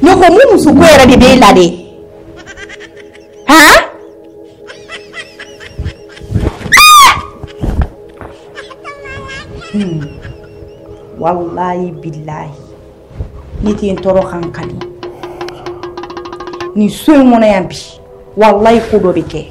ne ko mun muso ko yɛrɛ de b'e la de han wallahi billahi ni tɛ n tɔɔrɔ kan kali ni so in kɔnɔ yan bi wallahi ko dɔ bɛ kɛ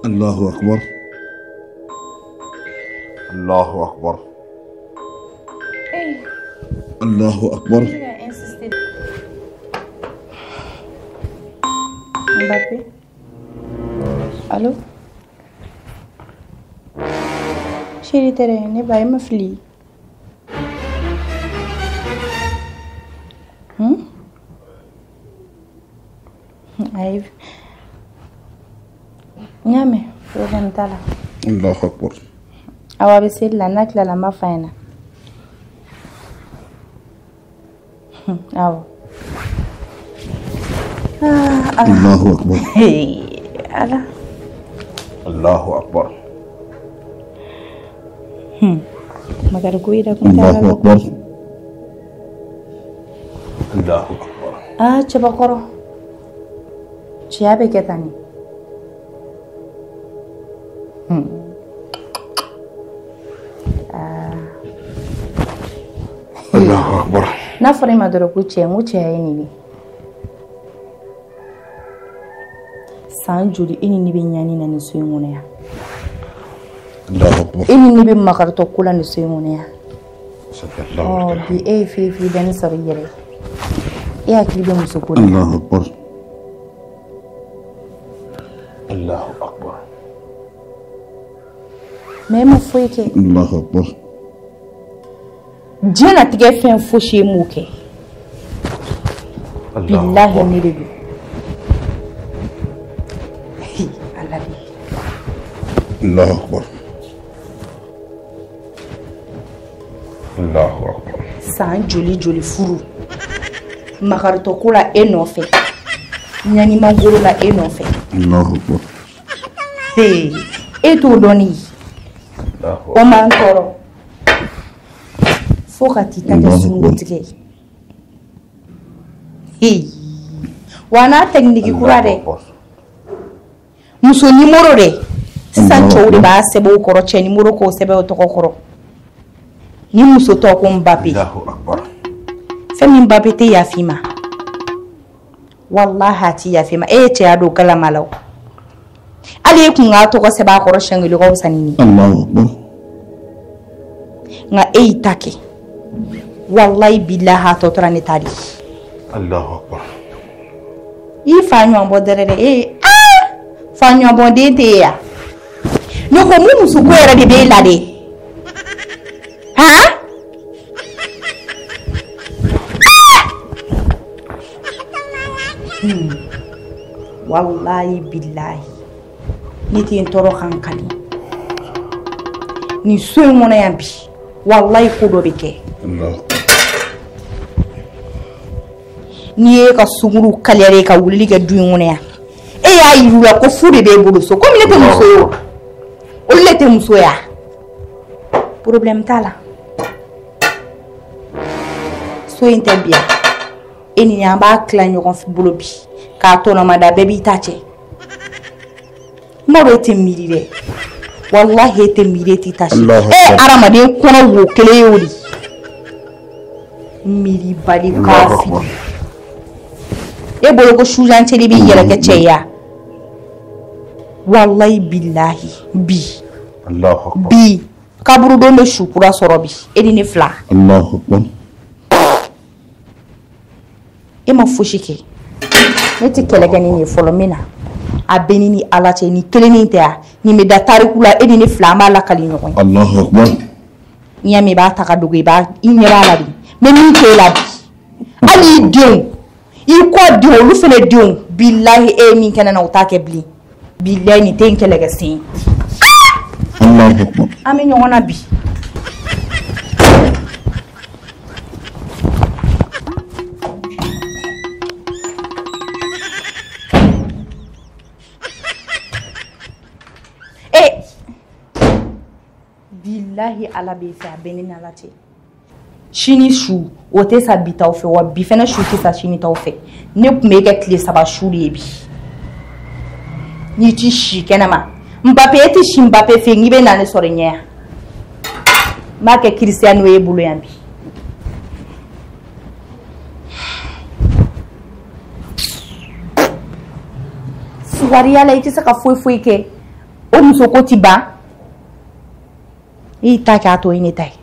Allahu Akbar. Allahu Akbar. Allahu Akbar. Mbappé. Allô? Chérie Tere, ne bàyyi ma fili. Ay. Nyame, problem tala. Allahu Akbar. Awa bisilla nakla la mafaina. Awa. Allahu Akbar. Hey, ala. Allahu Akbar. Magar kuida kunta. Allahu Akbar. Allahu Akbar. Coba koro. Siapa ketani? Allahu Akbar. Na fari madoro kuce nguce yayi ni. San juri ini ni binyani na nisu ngone ya. Allahu Akbar. Ini ni bi makarto kula nisu ngone ya. Sallallahu bi fi dani sariyere. Ya klibe musukuna. Allahu Akbar. Allahu Akbar. Mema foike. Allahu Akbar. Jena tige fen foshi muke. Billahi ni bibi. Alabi. Allahu Akbar. Allahu Akbar. San joli furu. Makarto kula enofe. Nyani mangoro la enofe. Allahu Akbar. Hey, eto doni. O man koro. Foka tita ke sungutige. Hey. Wana tekniki kurade. Muso nimoro de. Sisan chowde ba sebo koro che nimoro ko sebe o toko koro. Ni muso to ko Mbappé. Allahu Akbar. Femi Mbappé te yafima. Wallahi ti yafima. Che ado kala malaw. Ali ku nga to ko seba koro shangili ko sanini. Allahu Akbar. Nga take. Wallahi billahi to trani tari. Allahu Akbar. I fanyo ambo derere fanyo ambo dete ya. No ko mu musu ko era de be la de. Ha? Wallahi billahi ni ti ntoro kan kali ni so mo na yambi wallahi ko do be ke ni e ka suguru kalere ka wuli ka du ngone ya e ya yiru ko fude be bulu so ko mi te muso yo o le te muso ya problem tala so intebia eni yamba kla nyogon fi bulu bi ka to na mada bebi tache mo re te mirire wallahi te mireti tashi aramaden kono wo kele yori miri bali kafi e bolo ko shujan tele bi yela ke cheya wallahi billahi bi Allahu akbar bi kaburu don be shukura sorobi edi ne fla Allahu akbar e ma fushike neti kele gani ni folomina abeni ni alache ni keleni ta ni me datari kula edi ne fla ma la kali nyoko Allahu akbar ni ami ba ta ka dugo ba inyera la bi me mi ke la bi ali dion i ko dion lu fene dion billahi e min kana na utake bli billahi ni ten kele ga sin Allahu akbar ami nyona bi billahi ala be fa beni na lati shini shu o te sa bita o fe wa bi fena shu te sa shini ta o fe ne me ga kle saba shu le bi ni ti shi kenama Mbappé ti shi Mbappé fe ngi be na ne sore nya ma ke Cristiano e bulu yambi suwari ala iti saka foi ke o muso ko ti ba ita ka to ini tai